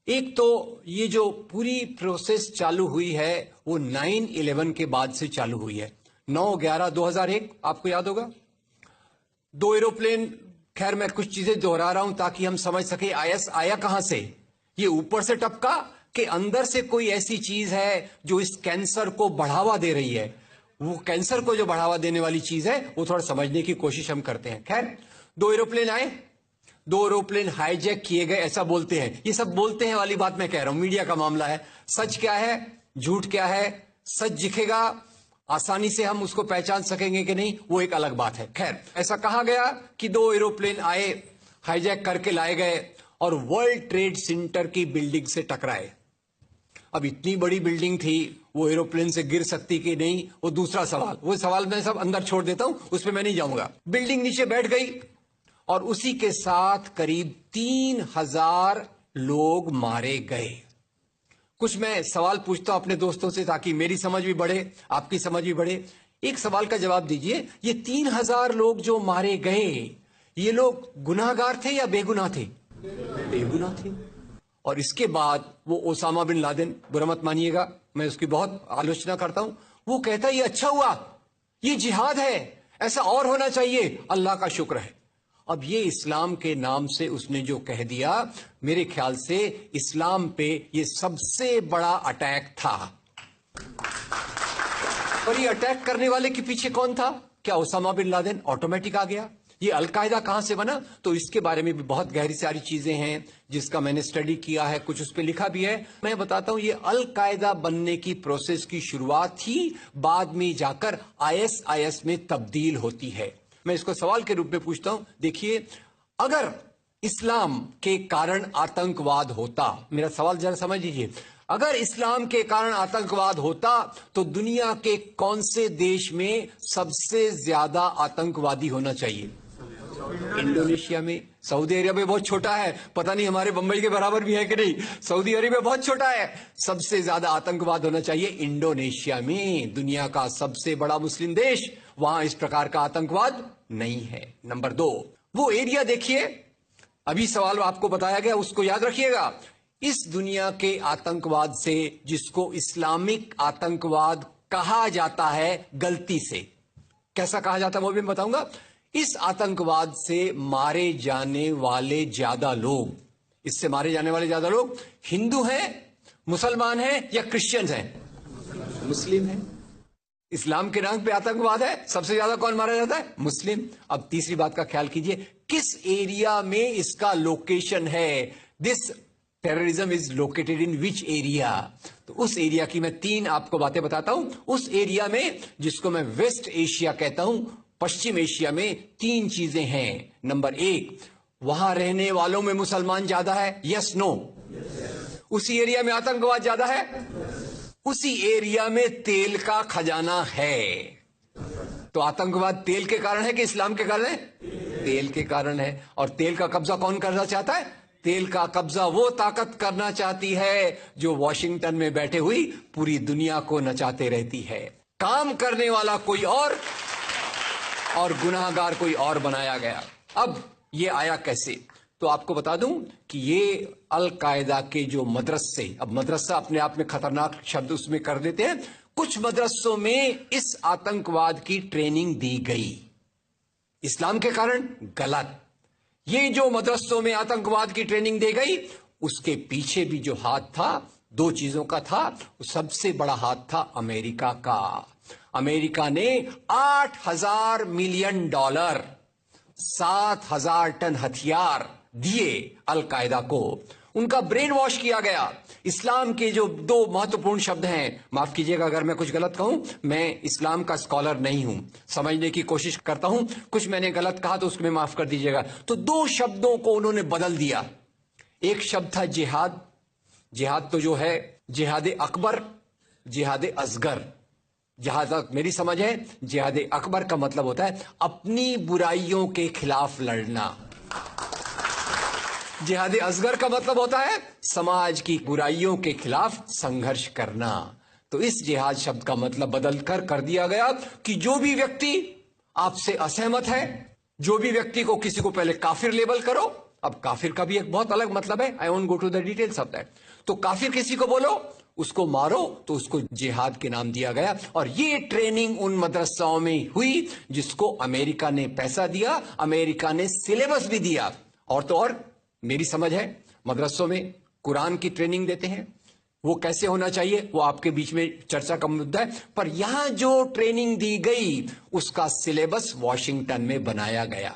एक तो ये जो पूरी प्रोसेस चालू हुई है वो 9/11 के बाद से चालू हुई है। 9/11/2001 आपको याद होगा, 2 एरोप्लेन। खैर मैं कुछ चीजें दोहरा रहा हूं ताकि हम समझ सके आईएस आया कहां से। ये ऊपर से टपका कि अंदर से कोई ऐसी चीज है जो इस कैंसर को बढ़ावा दे रही है। वो कैंसर को जो बढ़ावा देने वाली चीज है वो थोड़ा समझने की कोशिश हम करते हैं। खैर 2 एरोप्लेन आए, 2 एरोप्लेन हाईजैक किए गए ऐसा बोलते हैं। ये सब बोलते हैं वाली बात मैं कह रहा हूं, मीडिया का मामला है। सच क्या है, झूठ क्या है, सच दिखेगा, आसानी से हम उसको पहचान सकेंगे कि नहीं, वो एक अलग बात है। खैर ऐसा कहा गया कि 2 एरोप्लेन आए, हाईजैक करके लाए गए और वर्ल्ड ट्रेड सेंटर की बिल्डिंग से टकराए। अब इतनी बड़ी बिल्डिंग थी, वो एरोप्लेन से गिर सकती कि नहीं, वो दूसरा सवाल। वो सवाल मैं सब अंदर छोड़ देता हूं, उस पर मैं नहीं जाऊंगा। बिल्डिंग नीचे बैठ गई और उसी के साथ करीब 3,000 लोग मारे गए। कुछ मैं सवाल पूछता हूं अपने दोस्तों से ताकि मेरी समझ भी बढ़े, आपकी समझ भी बढ़े। एक सवाल का जवाब दीजिए, ये 3,000 लोग जो मारे गए, ये लोग गुनाहगार थे या बेगुनाह थे? बेगुनाह थे। और इसके बाद वो ओसामा बिन लादेन, बुरा मत मानिएगा, मैं उसकी बहुत आलोचना करता हूं, वो कहता है ये अच्छा हुआ, ये जिहाद है, ऐसा और होना चाहिए, अल्लाह का शुक्र है। अब ये इस्लाम के नाम से उसने जो कह दिया, मेरे ख्याल से इस्लाम पे ये सबसे बड़ा अटैक था। और ये अटैक करने वाले के पीछे कौन था? क्या ओसामा बिन लादेन ऑटोमेटिक आ गया? ये अलकायदा कहां से बना? तो इसके बारे में भी बहुत गहरी सारी चीजें हैं जिसका मैंने स्टडी किया है, कुछ उस पर लिखा भी है। मैं बताता हूं, ये अलकायदा बनने की प्रोसेस की शुरुआत थी, बाद में जाकर आईएसआईएस में तब्दील होती है। मैं इसको सवाल के रूप में पूछता हूं, देखिए, अगर इस्लाम के कारण आतंकवाद होता, मेरा सवाल जरा समझ लीजिए, अगर इस्लाम के कारण आतंकवाद होता तो दुनिया के कौन से देश में सबसे ज्यादा आतंकवादी होना चाहिए? इंडोनेशिया में। सऊदी अरेबिया बहुत छोटा है, पता नहीं हमारे बंबई के बराबर भी है कि नहीं। सऊदी अरेबिया बहुत छोटा है, सबसे ज्यादा आतंकवाद होना चाहिए इंडोनेशिया में, दुनिया का सबसे बड़ा मुस्लिम देश। वहां इस प्रकार का आतंकवाद नहीं है। नंबर 2, वो एरिया देखिए, अभी सवाल आपको बताया गया उसको याद रखिएगा। इस दुनिया के आतंकवाद से, जिसको इस्लामिक आतंकवाद कहा जाता है गलती से, कैसा कहा जाता है वो भी मैं बताऊंगा, इस आतंकवाद से मारे जाने वाले ज्यादा लोग, इससे मारे जाने वाले ज्यादा लोग हिंदू हैं, मुसलमान हैं या क्रिश्चियंस हैं? मुस्लिम हैं। इस्लाम के नाम पे आतंकवाद है, सबसे ज्यादा कौन मारा जाता है? मुस्लिम। अब तीसरी बात का ख्याल कीजिए, किस एरिया में इसका लोकेशन है? This terrorism is located in which area? तो उस एरिया की मैं 3 आपको बातें बताता हूं। उस एरिया में, जिसको मैं वेस्ट एशिया कहता हूं, पश्चिम एशिया में 3 चीजें हैं। नंबर 1, वहां रहने वालों में मुसलमान ज्यादा है, यस नो? उसी एरिया में आतंकवाद ज्यादा है, उसी एरिया में तेल का खजाना है। तो आतंकवाद तेल के कारण है कि इस्लाम के कारण है? तेल के कारण है। और तेल का कब्जा कौन करना चाहता है? तेल का कब्जा वो ताकत करना चाहती है जो वॉशिंगटन में बैठे हुई पूरी दुनिया को नचाते रहती है। काम करने वाला कोई और गुनाहगार कोई और बनाया गया। अब ये आया कैसे? तो आपको बता दूं कि ये अल-कायदा के जो मदरसे, अब मदरसा अपने आप में खतरनाक शब्द उसमें कर देते हैं, कुछ मदरसों में इस आतंकवाद की ट्रेनिंग दी गई। इस्लाम के कारण गलत। ये जो मदरसों में आतंकवाद की ट्रेनिंग दी गई, उसके पीछे भी जो हाथ था, 2 चीजों का था। सबसे बड़ा हाथ था अमेरिका का। अमेरिका ने $8,000 मिलियन, 7,000 टन हथियार दिए अलकायदा को। उनका ब्रेन वॉश किया गया। इस्लाम के जो 2 महत्वपूर्ण शब्द हैं, माफ कीजिएगा अगर मैं कुछ गलत कहूं, मैं इस्लाम का स्कॉलर नहीं हूं, समझने की कोशिश करता हूं, कुछ मैंने गलत कहा तो उसको मैं माफ कर दीजिएगा। तो 2 शब्दों को उन्होंने बदल दिया। एक शब्द था जिहाद। जिहाद तो जो है जिहाद अकबर, जिहाद असगर। जहां तक मेरी समझ है, जिहाद अकबर का मतलब होता है अपनी बुराइयों के खिलाफ लड़ना। जिहाद असगर का मतलब होता है समाज की बुराइयों के खिलाफ संघर्ष करना। तो इस जिहाद शब्द का मतलब बदल कर दिया गया कि जो भी व्यक्ति आपसे असहमत है, जो भी व्यक्ति को, किसी को पहले काफिर लेबल करो, अब काफिर का भी एक बहुत अलग मतलब है, I won't go to the details of that. तो काफिर किसी को बोलो, उसको मारो, तो उसको जिहाद के नाम दिया गया। और ये ट्रेनिंग उन मदरसाओं में हुई जिसको अमेरिका ने पैसा दिया, अमेरिका ने सिलेबस भी दिया। और तो और मेरी समझ है, मदरसों में कुरान की ट्रेनिंग देते हैं, वो कैसे होना चाहिए वो आपके बीच में चर्चा का मुद्दा है, पर यहां जो ट्रेनिंग दी गई उसका सिलेबस वॉशिंगटन में बनाया गया।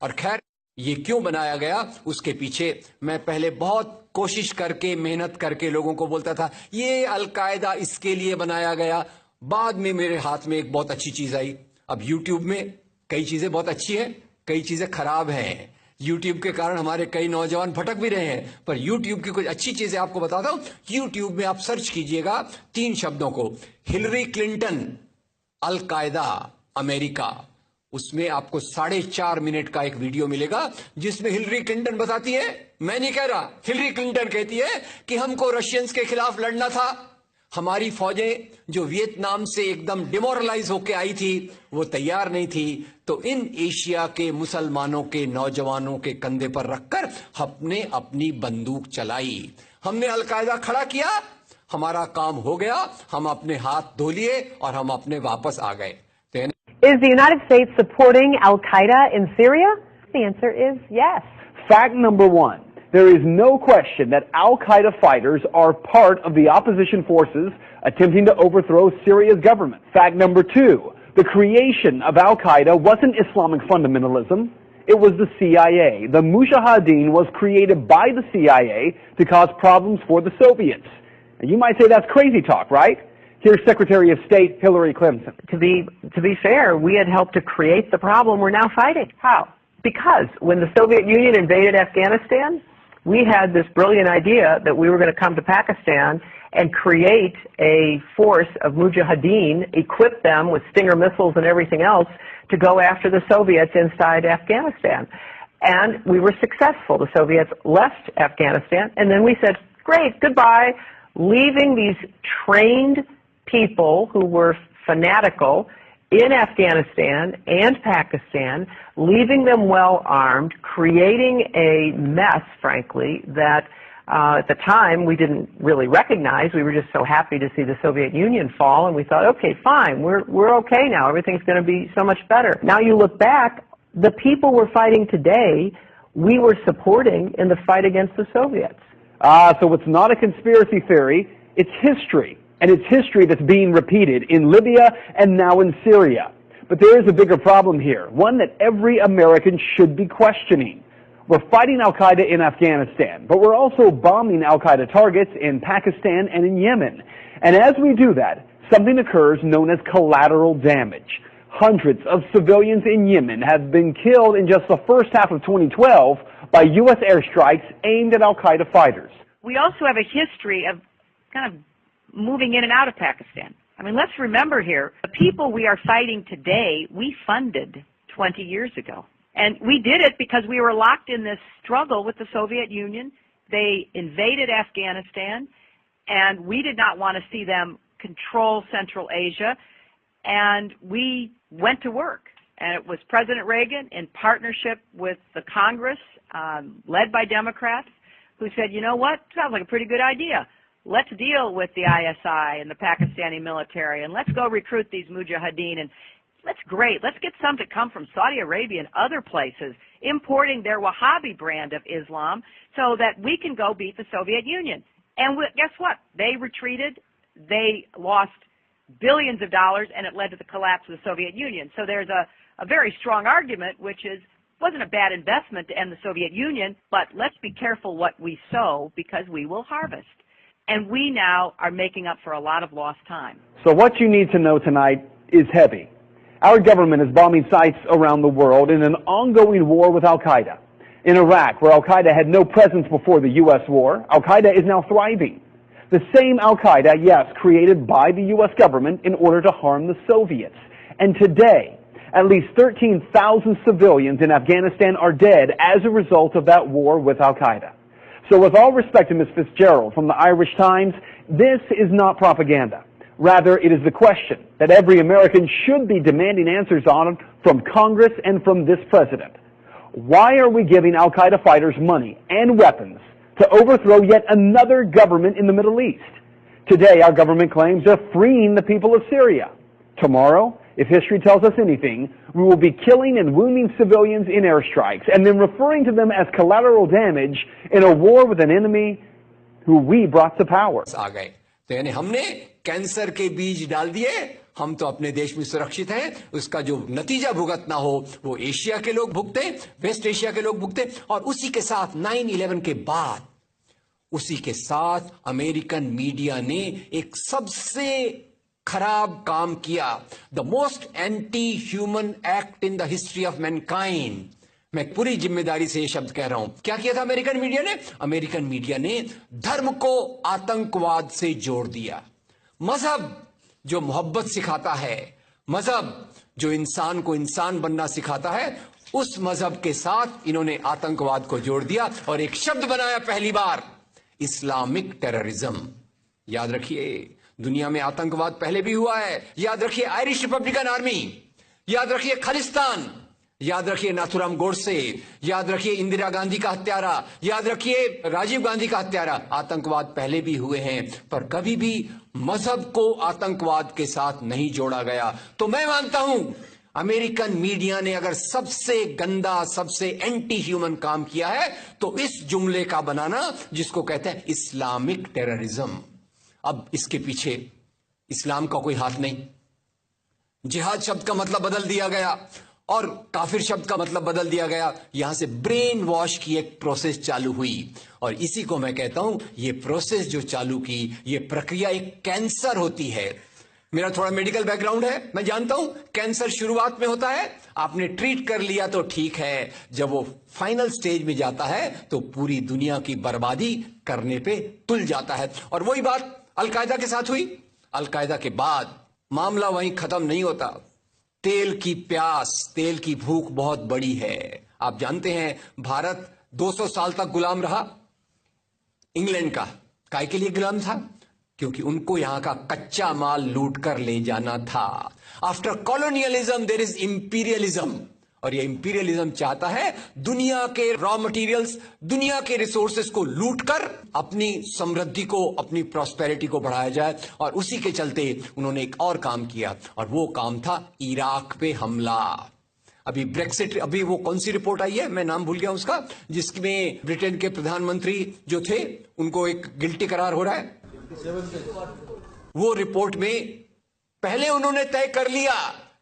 और खैर ये क्यों बनाया गया उसके पीछे मैं पहले बहुत कोशिश करके, मेहनत करके लोगों को बोलता था ये अलकायदा इसके लिए बनाया गया। बाद में मेरे हाथ में एक बहुत अच्छी चीज आई। अब यूट्यूब में कई चीजें बहुत अच्छी है, कई चीजें खराब हैं। यूट्यूब के कारण हमारे कई नौजवान भटक भी रहे हैं, पर यूट्यूब की कुछ अच्छी चीजें आपको बताता हूं। यूट्यूब में आप सर्च कीजिएगा 3 शब्दों को, हिलरी क्लिंटन अलकायदा अमेरिका, उसमें आपको 4.5 मिनट का एक वीडियो मिलेगा जिसमें हिलरी क्लिंटन बताती है, मैं नहीं कह रहा, हिलरी क्लिंटन कहती है कि हमको रशियंस के खिलाफ लड़ना था, हमारी फौजें जो वियतनाम से एकदम डिमोरलाइज होकर आई थी वो तैयार नहीं थी, तो इन एशिया के मुसलमानों के नौजवानों के कंधे पर रखकर हमने अपनी बंदूक चलाई, हमने अलकायदा खड़ा किया, हमारा काम हो गया, हम अपने हाथ धो लिए और हम अपने वापस आ गए। Is the United States supporting Al-Qaeda in Syria? The answer is yes. Fact number 1. There is no question that Al-Qaeda fighters are part of the opposition forces attempting to overthrow Syria's government. Fact number 2. The creation of Al-Qaeda wasn't Islamic fundamentalism. It was the CIA. The Mujahideen was created by the CIA to cause problems for the Soviets. And you might say that's crazy talk, right? Here's Secretary of State Hillary Clinton. To be fair, we had helped to create the problem we're now fighting. How? Because when the Soviet Union invaded Afghanistan, we had this brilliant idea that we were going to come to Pakistan and create a force of Mujahideen, equip them with Stinger missiles and everything else to go after the Soviets inside Afghanistan. And we were successful. The Soviets left Afghanistan, and then we said, great, goodbye, leaving these trained people who were fanatical in Afghanistan and Pakistan, leaving them well armed, creating a mess, frankly, that at the time we didn't really recognize. We were just so happy to see the Soviet Union fall, and we thought, okay, fine, we're okay now. Everything's going to be so much better. Now you look back, the people we're fighting today, we were supporting in the fight against the Soviets. So it's not a conspiracy theory, it's history. And it's history that's being repeated in Libya and now in Syria. But there is a bigger problem here, one that every American should be questioning. We're fighting Al-Qaeda in Afghanistan, but we're also bombing Al-Qaeda targets in Pakistan and in Yemen. And as we do that, something occurs known as collateral damage. Hundreds of civilians in Yemen have been killed in just the first half of 2012 by U.S. airstrikes aimed at Al-Qaeda fighters. We also have a history of kind of moving in and out of Pakistan. I mean, let's remember here, the people we are fighting today, we funded 20 years ago. And we did it because we were locked in this struggle with the Soviet Union. They invaded Afghanistan, and we did not want to see them control Central Asia. And we went to work. And it was President Reagan in partnership with the Congress, led by Democrats, who said, you know what, sounds like a pretty good idea. Let's deal with the ISI and the Pakistani military, and let's go recruit these Mujahideen, and that's great. Let's get some to come from Saudi Arabia and other places, importing their Wahhabi brand of Islam so that we can go beat the Soviet Union. And guess what? They retreated. They lost billions of dollars, and it led to the collapse of the Soviet Union. So there's a very strong argument, which is, it wasn't a bad investment to end the Soviet Union, but let's be careful what we sow because we will harvest. And we now are making up for a lot of lost time. So what you need to know tonight is heavy. Our government is bombing sites around the world in an ongoing war with Al-Qaeda. In Iraq, where Al-Qaeda had no presence before the U.S. war, Al-Qaeda is now thriving. The same Al-Qaeda, yes, created by the U.S. government in order to harm the Soviets. And today, at least 13,000 civilians in Afghanistan are dead as a result of that war with Al-Qaeda. So with all respect to Ms. Fitzgerald from the Irish Times, this is not propaganda. Rather, it is the question that every American should be demanding answers on from Congress and from this president. why are we giving Al-Qaeda fighters money and weapons to overthrow yet another government in the Middle East? Today, our government claims they're freeing the people of Syria. Tomorrow, if history tells us anything, we will be killing and wounding civilians in airstrikes and then referring to them as collateral damage in a war with an enemy who we brought to power. आ गए तो यानी हमने cancer के बीज डाल दिए, हम तो अपने देश में सुरक्षित हैं, उसका जो नतीजा भुगतना हो वो एशिया के लोग भुगते, वेस्ट एशिया के लोग भुगते। और उसी के साथ 9/11 के बाद उसी के साथ अमेरिकन मीडिया ने एक सबसे खराब काम किया, the most anti human act in the history of Mankind. मैं पूरी जिम्मेदारी से ये शब्द कह रहा हूं। क्या किया था अमेरिकन मीडिया ने? अमेरिकन मीडिया ने धर्म को आतंकवाद से जोड़ दिया। मजहब जो मोहब्बत सिखाता है, मजहब जो इंसान को इंसान बनना सिखाता है, उस मजहब के साथ इन्होंने आतंकवाद को जोड़ दिया और एक शब्द बनाया पहली बार, इस्लामिक टेररिज्म। याद रखिए, दुनिया में आतंकवाद पहले भी हुआ है। याद रखिए आयरिश रिपब्लिकन आर्मी, याद रखिए खालिस्तान, याद रखिए नाथुराम गोडसे, याद रखिए इंदिरा गांधी का हत्यारा, याद रखिए राजीव गांधी का हत्यारा। आतंकवाद पहले भी हुए हैं, पर कभी भी मजहब को आतंकवाद के साथ नहीं जोड़ा गया। तो मैं मानता हूं अमेरिकन मीडिया ने अगर सबसे गंदा, सबसे एंटी ह्यूमन काम किया है तो इस जुमले का बनाना जिसको कहते हैं इस्लामिक टेररिज्म। अब इसके पीछे इस्लाम का कोई हाथ नहीं। जिहाद शब्द का मतलब बदल दिया गया और काफिर शब्द का मतलब बदल दिया गया। यहां से ब्रेन वॉश की एक प्रोसेस चालू हुई और इसी को मैं कहता हूं, ये प्रोसेस जो चालू की, ये प्रक्रिया एक कैंसर होती है। मेरा थोड़ा मेडिकल बैकग्राउंड है, मैं जानता हूं कैंसर शुरुआत में होता है, आपने ट्रीट कर लिया तो ठीक है, जब वो फाइनल स्टेज में जाता है तो पूरी दुनिया की बर्बादी करने पे तुल जाता है। और वही बात अलकायदा के साथ हुई। अलकायदा के बाद मामला वहीं खत्म नहीं होता। तेल की प्यास, तेल की भूख बहुत बड़ी है। आप जानते हैं भारत 200 साल तक गुलाम रहा इंग्लैंड का। काय के लिए गुलाम था? क्योंकि उनको यहां का कच्चा माल लूट कर ले जाना था। After colonialism there is imperialism, और ये इंपीरियलिज्म चाहता है दुनिया के रॉ मटेरियल्स, दुनिया के रिसोर्सेस को लूटकर अपनी समृद्धि को, अपनी प्रॉस्पेरिटी को बढ़ाया जाए। और उसी के चलते उन्होंने एक और काम किया और वो काम था इराक पे हमला। अभी ब्रेक्सिट, अभी वो कौन सी रिपोर्ट आई है, मैं नाम भूल गया उसका, जिसमें ब्रिटेन के प्रधानमंत्री जो थे उनको एक गिल्टी करार हो रहा है। वो रिपोर्ट में पहले उन्होंने तय कर लिया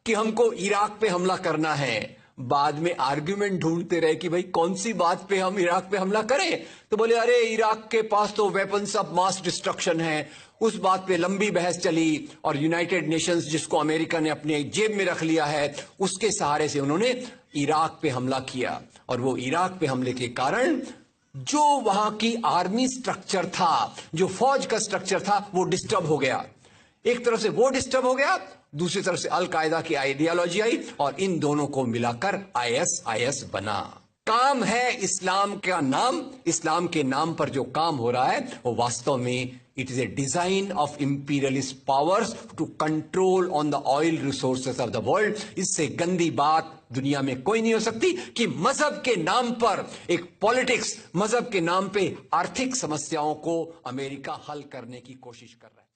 कि हमको इराक पे हमला करना है, बाद में आर्ग्यूमेंट ढूंढते रहे कि भाई कौन सी बात पे हम इराक पे हमला करें। तो बोले अरे इराक के पास तो वेपन्स ऑफ मास डिस्ट्रक्शन है। उस बात पे लंबी बहस चली और यूनाइटेड नेशंस, जिसको अमेरिका ने अपने जेब में रख लिया है, उसके सहारे से उन्होंने इराक पे हमला किया। और वो इराक पे हमले के कारण जो वहां की आर्मी स्ट्रक्चर था, जो फौज का स्ट्रक्चर था, वो डिस्टर्ब हो गया। एक तरफ से वो डिस्टर्ब हो गया, दूसरी तरफ से अल कायदा की आइडियोलॉजी आई और इन दोनों को मिलाकर ISIS बना। काम है इस्लाम का नाम, इस्लाम के नाम पर जो काम हो रहा है वो वास्तव में it is a design of imperialist powers to control on the oil resources of the world. इससे गंदी बात दुनिया में कोई नहीं हो सकती कि मजहब के नाम पर एक पॉलिटिक्स, मजहब के नाम पे आर्थिक समस्याओं को अमेरिका हल करने की कोशिश कर रहा है।